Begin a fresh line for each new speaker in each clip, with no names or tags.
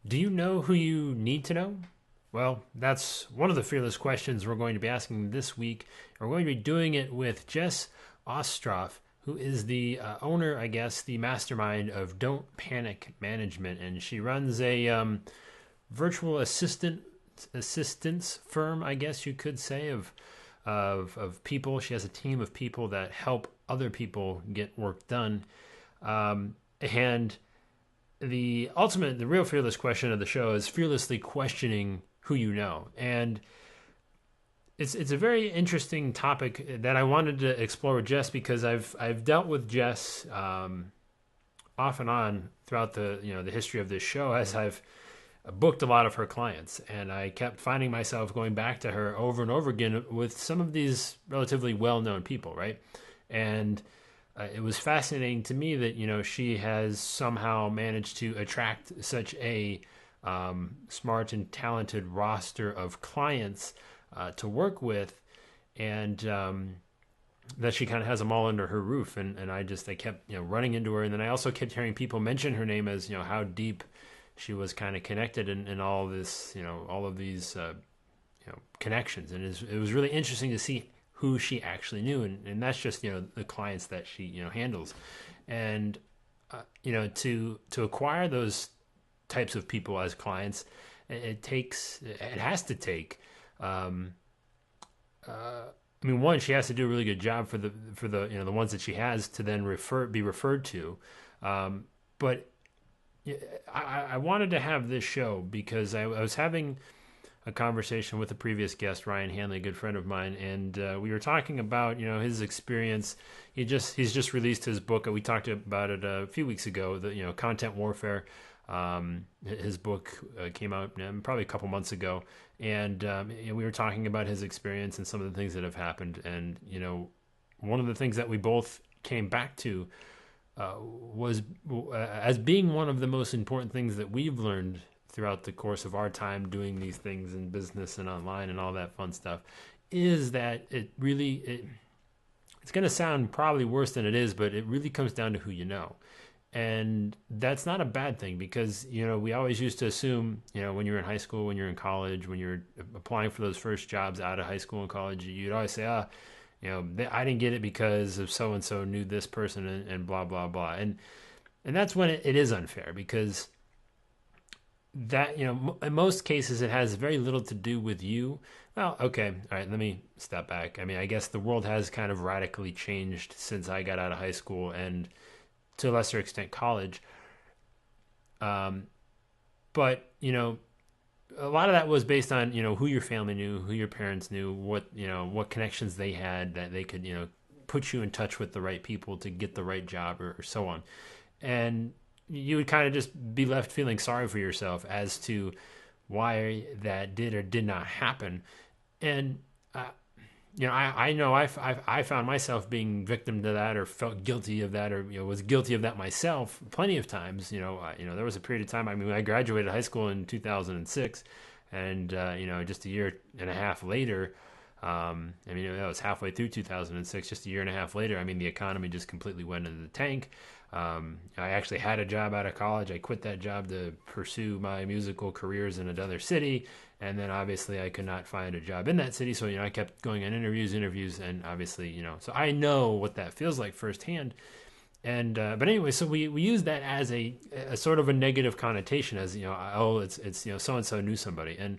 Do you know who you need to know? Well, that's one of the fearless questions we're going to be asking this week. We're going to be doing it with Jess Ostroff, who is the owner, I guess, the mastermind of Don't Panic Management, and she runs a virtual assistance firm, I guess you could say, of people. She has a team of people that help other people get work done, and the real fearless question of the show is fearlessly questioning who you know. And it's a very interesting topic that I wanted to explore with Jess because I've dealt with Jess off and on throughout the history of this show as I've booked a lot of her clients, and I kept finding myself going back to her over and over again with some of these relatively well-known people, right? And it was fascinating to me that she has somehow managed to attract such a smart and talented roster of clients to work with, and that she kind of has them all under her roof. And I kept running into her, and then I also kept hearing people mention her name as how deep she was kind of connected in all this, all of these connections. And it was really interesting to see who she actually knew, and that's just the clients that she handles. And to acquire those types of people as clients, it has to take I mean, one, she has to do a really good job for the the ones that she has to then be referred to. But I wanted to have this show because I was having a conversation with a previous guest, Ryan Hanley, a good friend of mine, and we were talking about his experience. He's just released his book. We talked about it a few weeks ago. The Content Warfare. His book came out probably a couple months ago, and we were talking about his experience and some of the things that have happened. And one of the things that we both came back to was as being one of the most important things that we've learned throughout the course of our time doing these things in business and online and all that fun stuff is that it's going to sound probably worse than it is, but it really comes down to who you know. And that's not a bad thing because we always used to assume when you're in high school, when you're in college, when you're applying for those first jobs out of high school and college, you'd always say, I didn't get it because of so and so knew this person, and blah blah blah. And that's when it is unfair because that in most cases it has very little to do with you. Well, okay, all right, let me step back. I mean, I guess the world has kind of radically changed since I got out of high school and to a lesser extent college. But a lot of that was based on who your family knew, who your parents knew, what connections they had that they could put you in touch with the right people to get the right job, or so on. And you would kind of just be left feeling sorry for yourself as to why that did or did not happen. And I know I found myself being victim to that, or felt guilty of that, or was guilty of that myself plenty of times. There was a period of time. I mean, I graduated high school in 2006, and just a year and a half later, I mean, that was halfway through 2006. Just a year and a half later, I mean, the economy just completely went into the tank. I actually had a job out of college. I quit that job to pursue my musical careers in another city, and then obviously I could not find a job in that city. So I kept going on interviews, and obviously so I know what that feels like firsthand. And but anyway, so we use that as a sort of a negative connotation, as oh, it's so and so knew somebody. And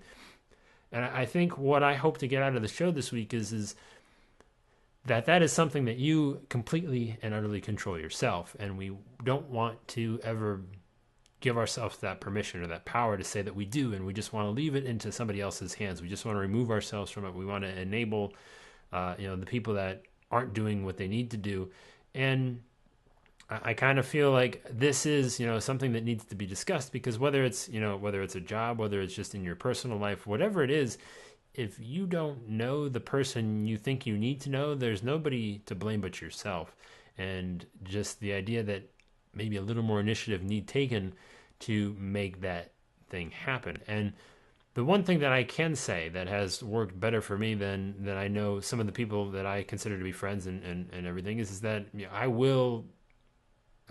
I think what I hope to get out of the show this week is that is something that you completely and utterly control yourself, and we don't want to ever give ourselves that permission or that power to say that we do, and we just want to leave it into somebody else's hands. We just want to remove ourselves from it. We want to enable the people that aren't doing what they need to do. And I kind of feel like this is something that needs to be discussed, because whether it's a job, whether it's just in your personal life, whatever it is, if you don't know the person you think you need to know, there's nobody to blame but yourself. And just the idea that maybe a little more initiative need taken to make that thing happen. And the one thing that I can say that has worked better for me than I know some of the people that I consider to be friends and everything is that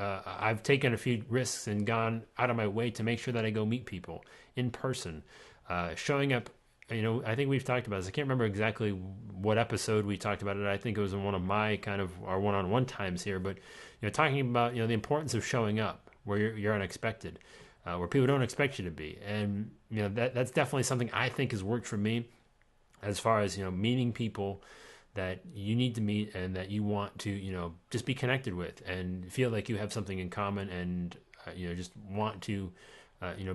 I've taken a few risks and gone out of my way to make sure that I go meet people in person, showing up. I think we've talked about this. I can't remember exactly what episode we talked about it. I think it was in one of my kind of our one-on-one times here, but talking about the importance of showing up where you're unexpected, where people don't expect you to be, and that's definitely something I think has worked for me, as far as meeting people that you need to meet and that you want to just be connected with and feel like you have something in common, and just want to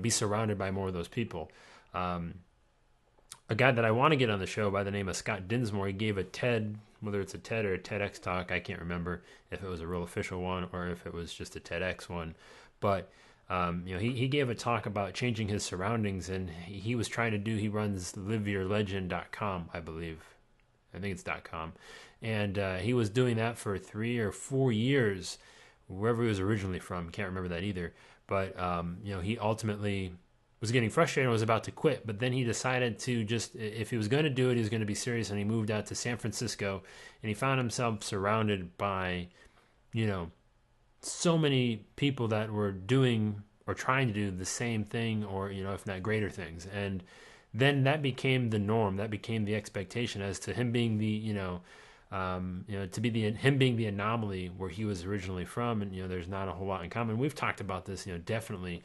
be surrounded by more of those people. A guy that I want to get on the show by the name of Scott Dinsmore, he gave a TED, whether it's a TED or a TEDx talk, I can't remember if it was a real official one or if it was just a TEDx one, but he gave a talk about changing his surroundings, and he was trying to he runs liveyourlegend.com, I believe. I think it's .com. And he was doing that for 3 or 4 years, wherever he was originally from. Can't remember that either. But, he ultimately was getting frustrated and was about to quit. But then he decided to just, if he was going to do it, he was going to be serious. And he moved out to San Francisco. And he found himself surrounded by, so many people that were doing or trying to do the same thing, or, if not greater things. And then that became the norm. That became the expectation, as to him being the, to be him being the anomaly where he was originally from. And, there's not a whole lot in common. We've talked about this, definitely,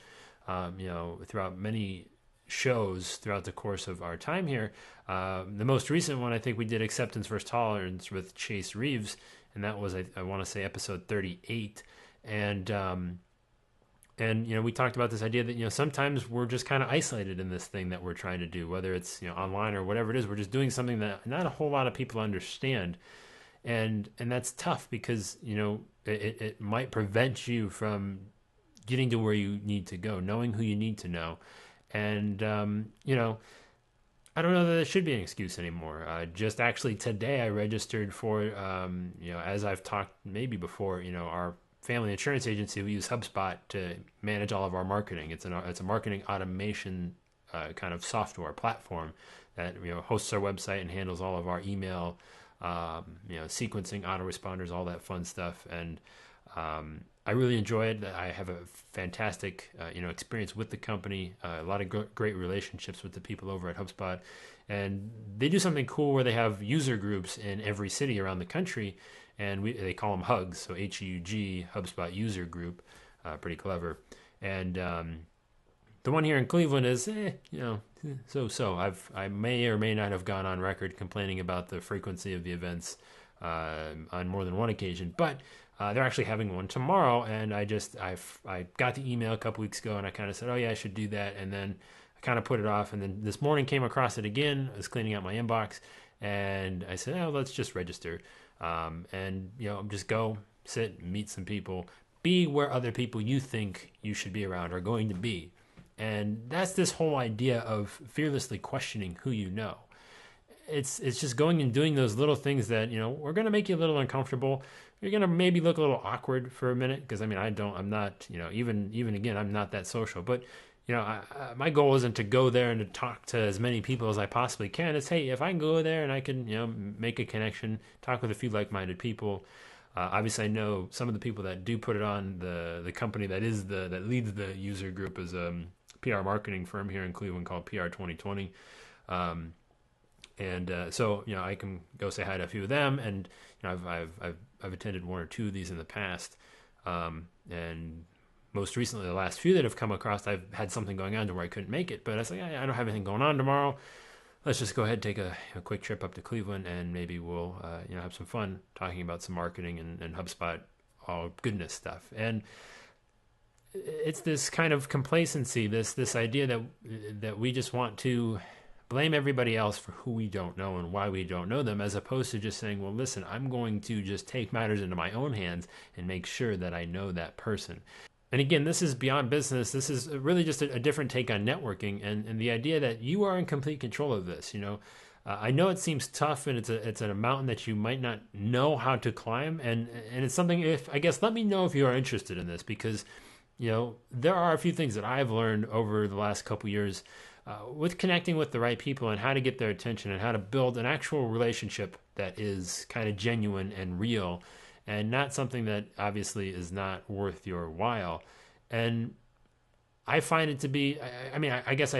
throughout many shows throughout the course of our time here. The most recent one, I think we did Acceptance versus Tolerance with Chase Reeves. And that was, I want to say, episode 38. And we talked about this idea that sometimes we're just kind of isolated in this thing that we're trying to do, whether it's online or whatever it is. We're just doing something that not a whole lot of people understand, and that's tough, because it might prevent you from getting to where you need to go, knowing who you need to know, and I don't know that it should be an excuse anymore. Just actually today, I registered for as I've talked maybe before, our family insurance agency. We use HubSpot to manage all of our marketing. It's a marketing automation kind of software platform that hosts our website and handles all of our email, sequencing, autoresponders, all that fun stuff. And I really enjoy it. I have a fantastic experience with the company. A lot of great relationships with the people over at HubSpot, and they do something cool where they have user groups in every city around the country. And they call them Hugs, so HUG, HubSpot User Group, pretty clever. And the one here in Cleveland is, so. I may or may not have gone on record complaining about the frequency of the events on more than one occasion, but they're actually having one tomorrow. And I got the email a couple weeks ago, and I kind of said, oh yeah, I should do that. And then I kind of put it off. And then this morning came across it again. I was cleaning out my inbox, and I said, oh, let's just register. And just go sit, meet some people, be where other people you think you should be around are going to be. And that's this whole idea of fearlessly questioning who you know. It's just going and doing those little things that, we're going to make you a little uncomfortable. You're going to maybe look a little awkward for a minute. Cause I'm not, even again, I'm not that social, but my goal isn't to go there and to talk to as many people as I possibly can. It's, hey, if I can go there and I can, make a connection, talk with a few like-minded people. Obviously, I know some of the people that do put it on. The company that leads the user group is a PR marketing firm here in Cleveland called PR 2020. So I can go say hi to a few of them, and I've attended one or two of these in the past, and most recently, the last few that have come across, I've had something going on to where I couldn't make it. But I was like, I don't have anything going on tomorrow. Let's just go ahead and take a quick trip up to Cleveland, and maybe we'll have some fun talking about some marketing and HubSpot, all goodness stuff. And it's this kind of complacency, this idea that we just want to blame everybody else for who we don't know and why we don't know them, as opposed to just saying, well, listen, I'm going to just take matters into my own hands and make sure that I know that person. And again, this is beyond business. This is really just a different take on networking, and the idea that you are in complete control of this. I know it seems tough, and it's a mountain that you might not know how to climb, and it's something. Let me know if you are interested in this, because there are a few things that I've learned over the last couple years with connecting with the right people and how to get their attention and how to build an actual relationship that is kind of genuine and real. and not something that obviously is not worth your while. And I find it to be, I mean, I guess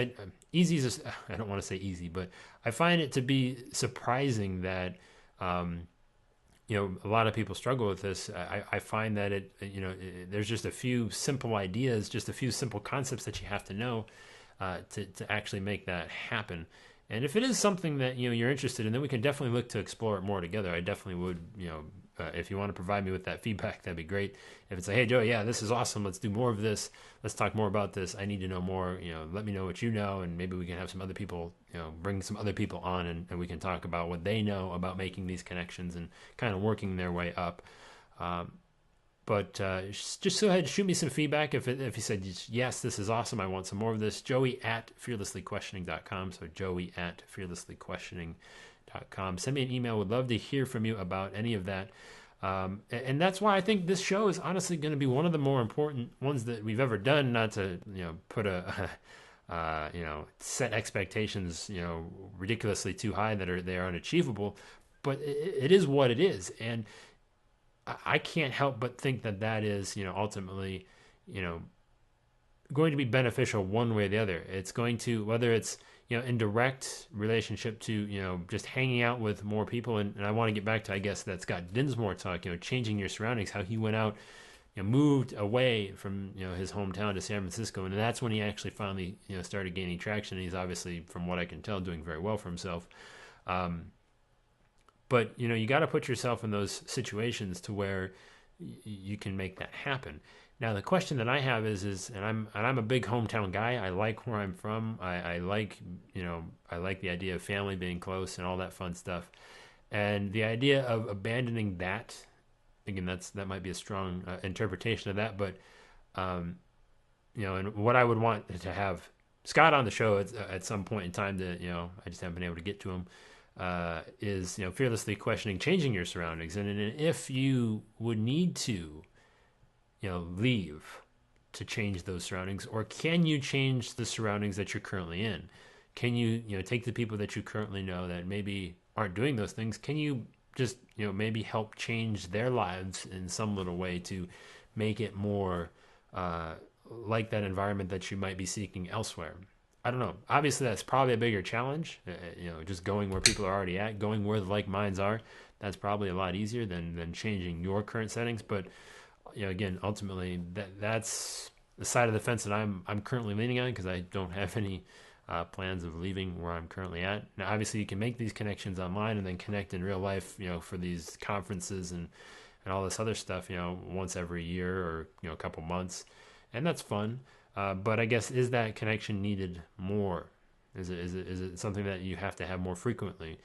easy is, I don't want to say easy, but I find it to be surprising that, um, a lot of people struggle with this. I find that there's just a few simple ideas, just a few simple concepts that you have to know to actually make that happen. And if it is something that you're interested in, then we can definitely look to explore it more together. I definitely would, if you want to provide me with that feedback, that'd be great. If it's like, hey Joe, yeah, this is awesome. Let's do more of this. Let's talk more about this. I need to know more. Let me know what you know, and maybe we can have some other people, bring some other people on, and we can talk about what they know about making these connections and kind of working their way up. But just go ahead, shoot me some feedback. If you said, yes, this is awesome, I want some more of this, joey@fearlesslyquestioning.com. So joey@fearlesslyquestioning.com. Send me an email. Would love to hear from you about any of that. And that's why I think this show is honestly going to be one of the more important ones that we've ever done. Not to put set expectations ridiculously too high that they are unachievable, but it is what it is. And I can't help but think that is, ultimately, going to be beneficial one way or the other. It's going to, whether it's, in direct relationship to, just hanging out with more people. And I want to get back to, I guess, that Scott Dinsmore talk, changing your surroundings, how he went out, moved away from, his hometown to San Francisco. And that's when he actually finally, started gaining traction. And he's obviously, from what I can tell, doing very well for himself. But you got to put yourself in those situations to where you can make that happen. Now the question that I have is, and I'm a big hometown guy. I like where I'm from. I like I like the idea of family being close and all that fun stuff. And the idea of abandoning that, again, that might be a strong interpretation of that. But and what I would want to have Scott on the show at some point in time that I just haven't been able to get to him. Is fearlessly questioning changing your surroundings, and if you would need to leave to change those surroundings, or can you change the surroundings that you're currently in? Can you take the people that you currently know that maybe aren't doing those things, can you just maybe help change their lives in some little way to make it more like that environment that you might be seeking elsewhere? I don't know. Obviously, that's probably a bigger challenge. Just going where people are already at, going where the like minds are. That's probably a lot easier than changing your current settings. But again, ultimately, that's the side of the fence that I'm currently leaning on, because I don't have any plans of leaving where I'm currently at. Now, obviously, you can make these connections online and then connect in real life. For these conferences and all this other stuff. Once every year or a couple months, and that's fun. But I guess, is that connection needed more? Is it something that you have to have more frequently?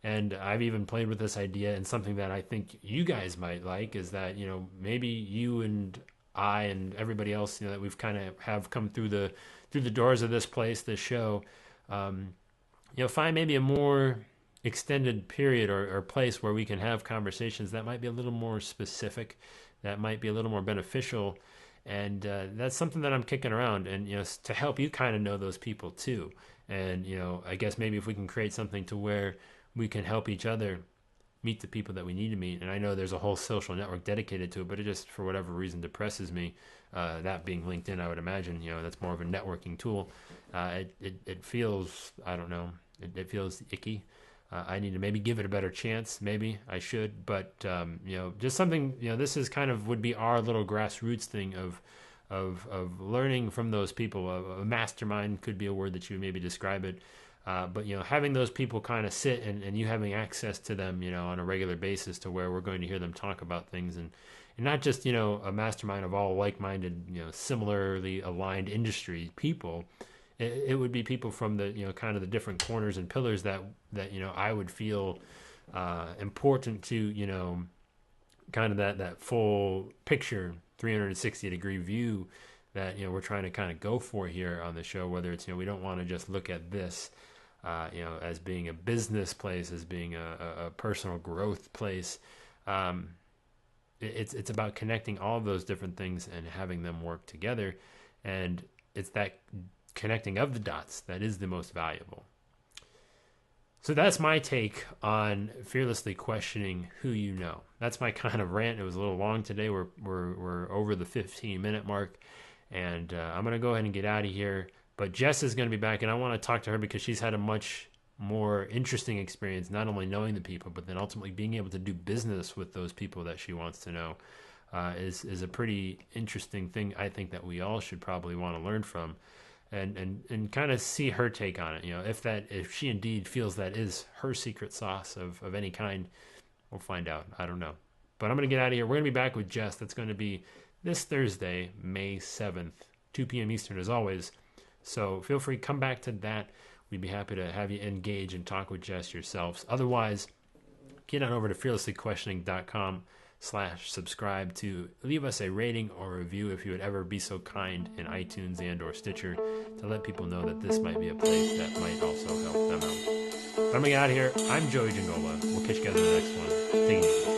And I've even played with this idea, and something that I think you guys might like is that maybe you and I and everybody else that we've kind of have come through the doors of this place, this show, find maybe a more extended period or place where we can have conversations that might be a little more specific, that might be a little more beneficial. And that's something that I'm kicking around, and to help you kind of know those people too. And I guess maybe if we can create something to where we can help each other meet the people that we need to meet. And I know there's a whole social network dedicated to it, but it just, for whatever reason, depresses me. That being LinkedIn, I would imagine that's more of a networking tool. It feels, I don't know, it feels icky. I need to maybe give it a better chance. Maybe I should, but just something. This is kind of would be our little grassroots thing of learning from those people. A mastermind could be a word that you would maybe describe it. But having those people kind of sit and you having access to them, on a regular basis, to where we're going to hear them talk about things, and not just a mastermind of all like-minded, similarly aligned industry people. It would be people from the kind of the different corners and pillars that I would feel important to kind of that full picture, 360-degree view that we're trying to kind of go for here on the show. Whether it's we don't want to just look at this as being a business place, as being a personal growth place. It's about connecting all of those different things and having them work together, and it's that connecting of the dots that is the most valuable. So that's my take on fearlessly questioning who you know. That's my kind of rant. It was a little long today. We're over the 15-minute mark, and I'm gonna go ahead and get out of here. But Jess is gonna be back, and I want to talk to her because she's had a much more interesting experience, not only knowing the people, but then ultimately being able to do business with those people that she wants to know. Is a pretty interesting thing. I think that we all should probably want to learn from, and kind of see her take on it. You know, if she indeed feels that is her secret sauce of any kind, we'll find out. I don't know, but I'm gonna get out of here. We're gonna be back with Jess. That's going to be this Thursday, May 7th, 2 p.m. Eastern, as always. So feel free, come back to that. We'd be happy to have you engage and talk with Jess yourselves. Otherwise, get on over to fearlesslyquestioning.com/subscribe to leave us a rating or review if you would ever be so kind in iTunes and or Stitcher to let people know that this might be a place that might also help them out. But I'm going to get out of here. I'm Joey Jangola. We'll catch you guys in the next one. Take it easy.